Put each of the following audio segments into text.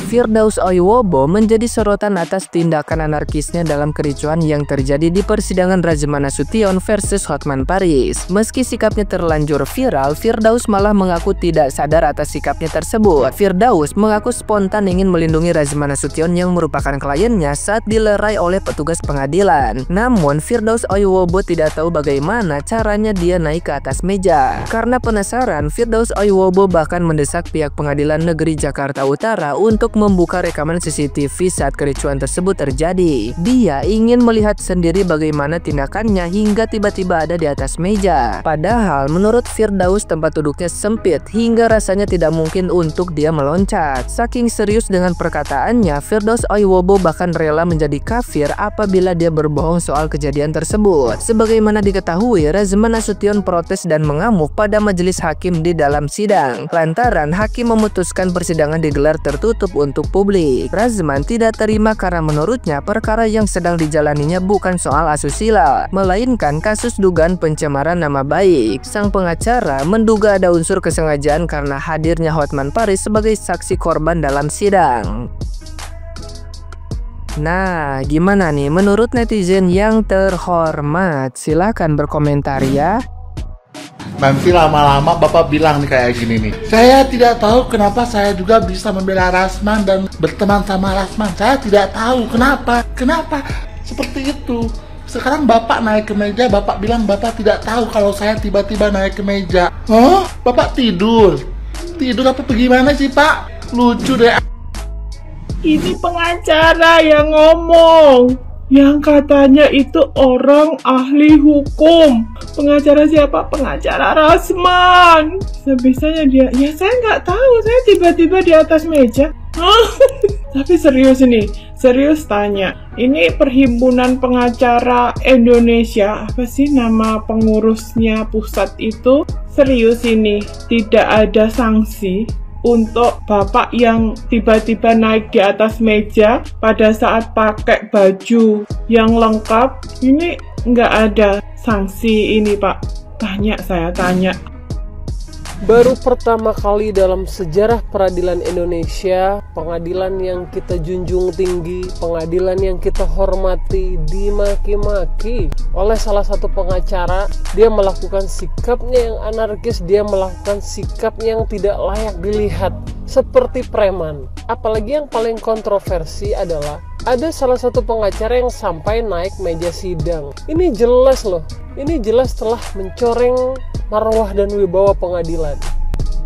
Firdaus Oiwobo menjadi sorotan atas tindakan anarkisnya dalam kericuhan yang terjadi di persidangan Razman Nasution versus Hotman Paris. Meski sikapnya terlanjur viral, Firdaus malah mengaku tidak sadar atas sikapnya tersebut. Firdaus mengaku spontan ingin melindungi Razman Nasution yang merupakan kliennya saat dilerai oleh petugas pengadilan. Namun, Firdaus Oiwobo tidak tahu bagaimana caranya dia naik ke atas meja. Karena penasaran, Firdaus Oiwobo bahkan mendesak pihak Pengadilan Negeri Jakarta Utara untuk membuka rekaman CCTV saat kericuhan tersebut terjadi. Dia ingin melihat sendiri bagaimana tindakannya hingga tiba-tiba ada di atas meja. Padahal menurut Firdaus tempat duduknya sempit hingga rasanya tidak mungkin untuk dia meloncat. Saking serius dengan perkataannya, Firdaus Oiwobo bahkan rela menjadi kafir apabila dia berbohong soal kejadian tersebut. Sebagaimana diketahui, Razman Nasution protes dan mengamuk pada majelis hakim di dalam sidang. Lantaran hakim memutuskan persidangan digelar tertutup untuk publik. Razman tidak terima karena menurutnya perkara yang sedang dijalaninya bukan soal asusila, melainkan kasus dugaan pencemaran nama baik. Sang pengacara menduga ada unsur kesengajaan karena hadirnya Hotman Paris sebagai saksi korban dalam sidang. Nah, gimana nih menurut netizen yang terhormat? Silahkan berkomentar ya. Nanti lama-lama Bapak bilang nih kayak gini nih, saya tidak tahu kenapa saya juga bisa membela Razman dan berteman sama Razman. Saya tidak tahu kenapa seperti itu. Sekarang Bapak naik ke meja, Bapak bilang Bapak tidak tahu kalau saya tiba-tiba naik ke meja. Oh, Bapak tidur apa bagaimana sih Pak? Lucu deh. Ini pengacara yang ngomong, yang katanya itu orang ahli hukum. Pengacara siapa? Pengacara Razman. Sebisanya dia, ya saya nggak tahu, saya tiba-tiba di atas meja. Tapi serius nih, serius tanya, ini Perhimpunan Pengacara Indonesia, apa sih nama pengurusnya pusat itu? Serius ini, tidak ada sanksi untuk bapak yang tiba-tiba naik di atas meja pada saat pakai baju yang lengkap. Ini nggak ada sanksi ini Pak. Saya tanya. Baru pertama kali dalam sejarah peradilan Indonesia, pengadilan yang kita junjung tinggi, pengadilan yang kita hormati, dimaki-maki oleh salah satu pengacara. Dia melakukan sikapnya yang anarkis, dia melakukan sikapnya yang tidak layak dilihat, seperti preman. Apalagi yang paling kontroversi adalah ada salah satu pengacara yang sampai naik meja sidang. Ini jelas loh, ini jelas telah mencoreng marwah dan wibawa pengadilan.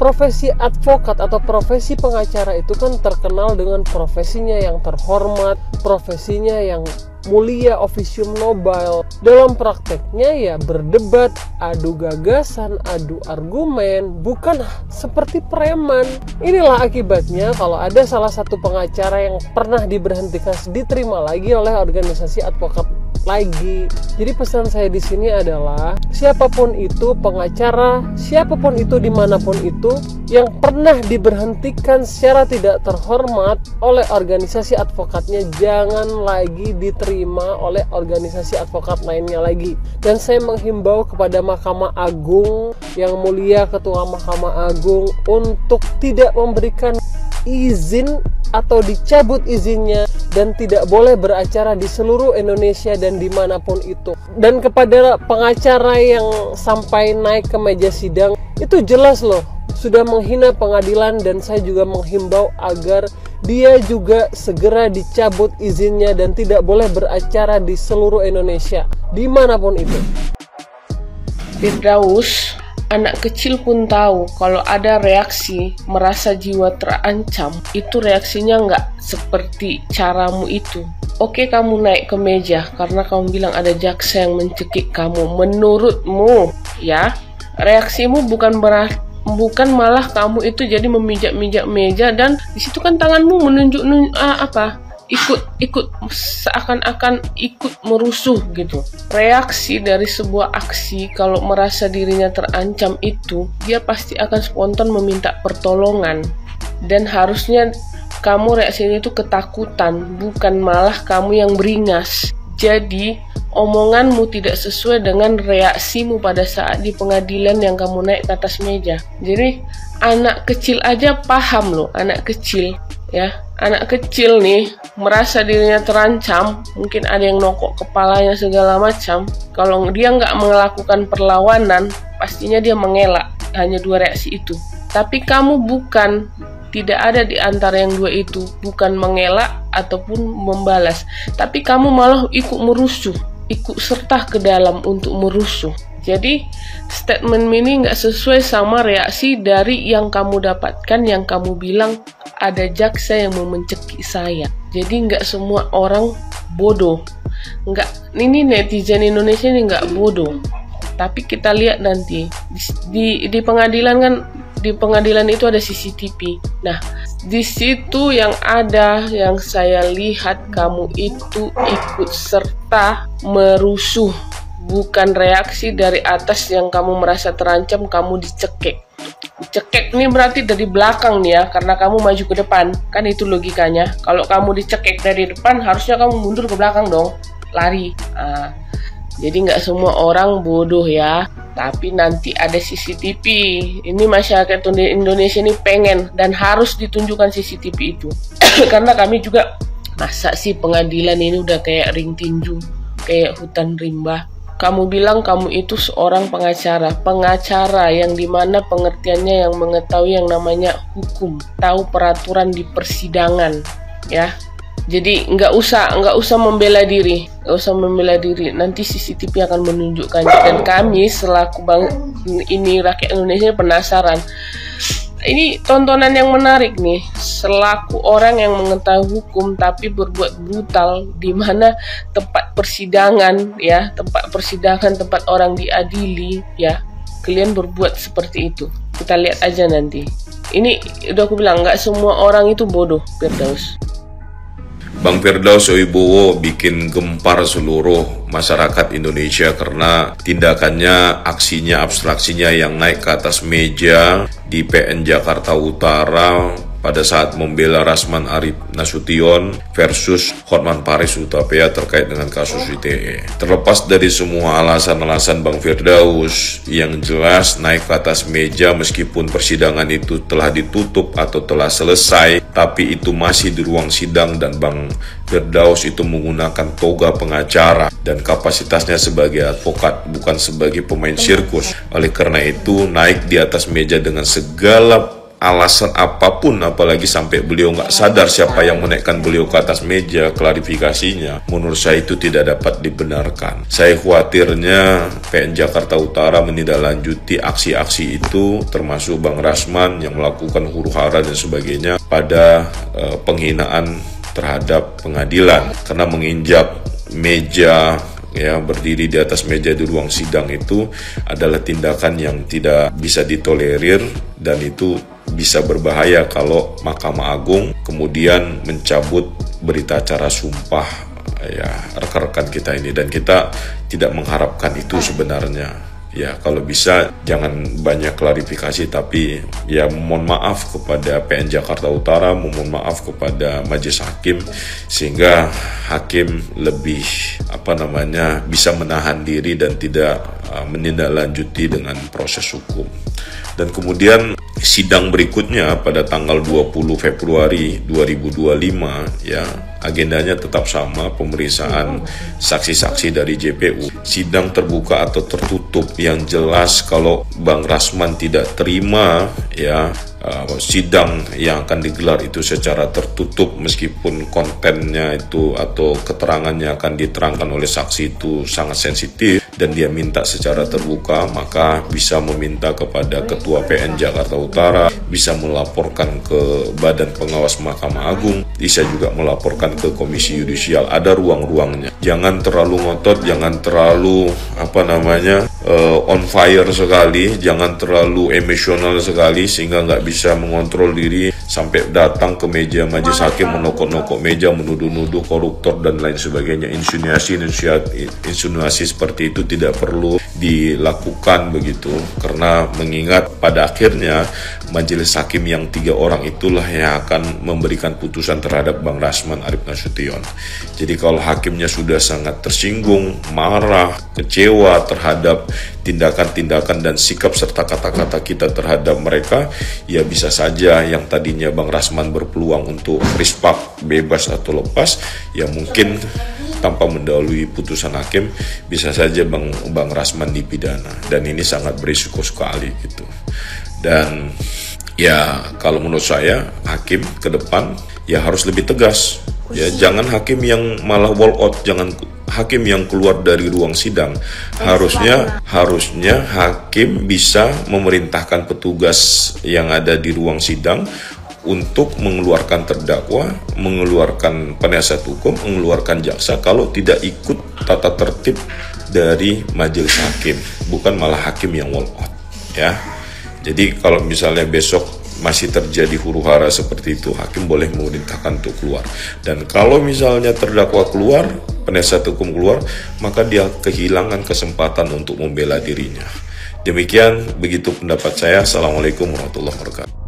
Profesi advokat atau profesi pengacara itu kan terkenal dengan profesinya yang terhormat, profesinya yang mulia, officium nobile. Dalam prakteknya ya berdebat, adu gagasan, adu argumen, bukan seperti preman. Inilah akibatnya kalau ada salah satu pengacara yang pernah diberhentikan diterima lagi oleh organisasi advokat lagi. Jadi pesan saya di sini adalah siapapun itu pengacara, siapapun itu dimanapun itu yang pernah diberhentikan secara tidak terhormat oleh organisasi advokatnya, jangan lagi diterima oleh organisasi advokat lainnya lagi. Dan saya menghimbau kepada Mahkamah Agung, yang mulia Ketua Mahkamah Agung, untuk tidak memberikan izin atau dicabut izinnya dan tidak boleh beracara di seluruh Indonesia dan dimanapun itu. Dan kepada pengacara yang sampai naik ke meja sidang, itu jelas loh sudah menghina pengadilan, dan saya juga menghimbau agar dia juga segera dicabut izinnya dan tidak boleh beracara di seluruh Indonesia dimanapun itu. Firdaus, anak kecil pun tahu kalau ada reaksi merasa jiwa terancam, itu reaksinya nggak seperti caramu itu. Oke, kamu naik ke meja karena kamu bilang ada jaksa yang mencekik kamu. Menurutmu, ya, reaksimu bukan malah kamu itu jadi memijak-mijak meja, dan di situ kan tanganmu menunjuk ikut seakan-akan ikut merusuh gitu. Reaksi dari sebuah aksi kalau merasa dirinya terancam itu, dia pasti akan spontan meminta pertolongan, dan harusnya kamu reaksinya itu ketakutan, bukan malah kamu yang beringas. Jadi omonganmu tidak sesuai dengan reaksimu pada saat di pengadilan yang kamu naik ke atas meja. Jadi anak kecil aja paham loh, anak kecil Ya, anak kecil nih merasa dirinya terancam, mungkin ada yang nokok kepalanya segala macam. Kalau dia nggak melakukan perlawanan, pastinya dia mengelak. Hanya 2 reaksi itu. Tapi kamu bukan, tidak ada di antara yang 2 itu, bukan mengelak ataupun membalas. Tapi kamu malah ikut merusuh, ikut serta ke dalam untuk merusuh. Jadi statement ini nggak sesuai sama reaksi dari yang kamu dapatkan, yang kamu bilang ada jaksa yang mau mencekik saya. Jadi nggak semua orang bodoh. Ini netizen Indonesia ini nggak bodoh. Tapi kita lihat nanti di pengadilan kan, di pengadilan itu ada CCTV. Nah, di situ yang ada, yang saya lihat kamu itu ikut serta merusuh. Bukan reaksi dari atas yang kamu merasa terancam, kamu dicekek. Dicekek ini berarti dari belakang nih ya, karena kamu maju ke depan. Kan itu logikanya. Kalau kamu dicekek dari depan, harusnya kamu mundur ke belakang dong. Lari. Jadi nggak semua orang bodoh ya. Tapi nanti ada CCTV. Ini masyarakat Indonesia ini pengen dan harus ditunjukkan CCTV itu. Karena kami juga, masa sih pengadilan ini udah kayak ring tinju, kayak hutan rimba. Kamu bilang kamu itu seorang pengacara yang dimana pengertiannya yang mengetahui yang namanya hukum, tahu peraturan di persidangan, ya. Jadi nggak usah membela diri, nanti CCTV akan menunjukkannya. Dan kami selaku rakyat Indonesia penasaran. Ini tontonan yang menarik nih, selaku orang yang mengetahui hukum tapi berbuat brutal di mana tempat persidangan ya, tempat orang diadili ya, kalian berbuat seperti itu. Kita lihat aja nanti. Ini udah aku bilang, nggak semua orang itu bodoh, Firdaus. Bang Firdaus Sowibowo bikin gempar seluruh masyarakat Indonesia karena tindakannya, aksinya, abstraksinya yang naik ke atas meja di PN Jakarta Utara pada saat membela Rasman Arif Nasution versus Hotman Paris Hutapea terkait dengan kasus ITE. Terlepas dari semua alasan-alasan Bang Firdaus, yang jelas naik ke atas meja meskipun persidangan itu telah ditutup atau telah selesai, tapi itu masih di ruang sidang dan Bang Firdaus itu menggunakan toga pengacara dan kapasitasnya sebagai advokat, bukan sebagai pemain sirkus. Oleh karena itu naik di atas meja dengan segala alasan apapun, apalagi sampai beliau nggak sadar siapa yang menaikkan beliau ke atas meja, klarifikasinya menurut saya itu tidak dapat dibenarkan. Saya khawatirnya PN Jakarta Utara menindaklanjuti aksi-aksi itu, termasuk Bang Rasman yang melakukan huru-hara dan sebagainya pada penghinaan terhadap pengadilan, karena menginjak meja ya, berdiri di atas meja di ruang sidang itu adalah tindakan yang tidak bisa ditolerir dan itu bisa berbahaya kalau Mahkamah Agung kemudian mencabut berita acara sumpah ya rekan-rekan kita ini, dan kita tidak mengharapkan itu sebenarnya. Ya, kalau bisa jangan banyak klarifikasi, tapi ya mohon maaf kepada PN Jakarta Utara, mohon maaf kepada Majelis Hakim, sehingga hakim lebih bisa menahan diri dan tidak menindaklanjuti dengan proses hukum. Dan kemudian sidang berikutnya pada tanggal 20 Februari 2025 ya, agendanya tetap sama, pemeriksaan saksi-saksi dari JPU. Sidang terbuka atau tertutup, yang jelas kalau Bang Rasman tidak terima ya sidang yang akan digelar itu secara tertutup, meskipun kontennya itu atau keterangannya akan diterangkan oleh saksi itu sangat sensitif dan dia minta secara terbuka, maka bisa meminta kepada Ketua PN Jakarta Utara, bisa melaporkan ke Badan Pengawas Mahkamah Agung, bisa juga melaporkan ke Komisi Yudisial. Ada ruang-ruangnya. Jangan terlalu ngotot, jangan terlalu on fire sekali, jangan terlalu emosional sekali sehingga nggak bisa mengontrol diri sampai datang ke meja majelis hakim menokok-nokok meja, menuduh-nuduh koruptor dan lain sebagainya. Insinuasi seperti itu tidak perlu dilakukan begitu, karena mengingat pada akhirnya majelis hakim yang 3 orang itulah yang akan memberikan putusan terhadap Bang Rasman Arif Nasution. Jadi kalau hakimnya sudah sangat tersinggung, marah, kecewa terhadap tindakan-tindakan dan sikap serta kata-kata kita terhadap mereka, ya bisa saja yang tadinya akhirnya Bang Rasman berpeluang untuk rispak, bebas atau lepas, ya mungkin tanpa mendahului putusan hakim bisa saja Bang Rasman dipidana, dan ini sangat berisiko sekali gitu. Dan ya kalau menurut saya hakim ke depan ya harus lebih tegas. Ya, jangan hakim yang malah walk out, jangan hakim yang keluar dari ruang sidang. Harusnya hakim bisa memerintahkan petugas yang ada di ruang sidang untuk mengeluarkan terdakwa, mengeluarkan penasihat hukum, mengeluarkan jaksa kalau tidak ikut tata tertib dari majelis hakim, bukan malah hakim yang walk out ya. Jadi kalau misalnya besok masih terjadi huru-hara seperti itu, hakim boleh memerintahkan untuk keluar. Dan kalau misalnya terdakwa keluar, penasihat hukum keluar, maka dia kehilangan kesempatan untuk membela dirinya. Demikian, begitu pendapat saya. Assalamualaikum warahmatullahi wabarakatuh.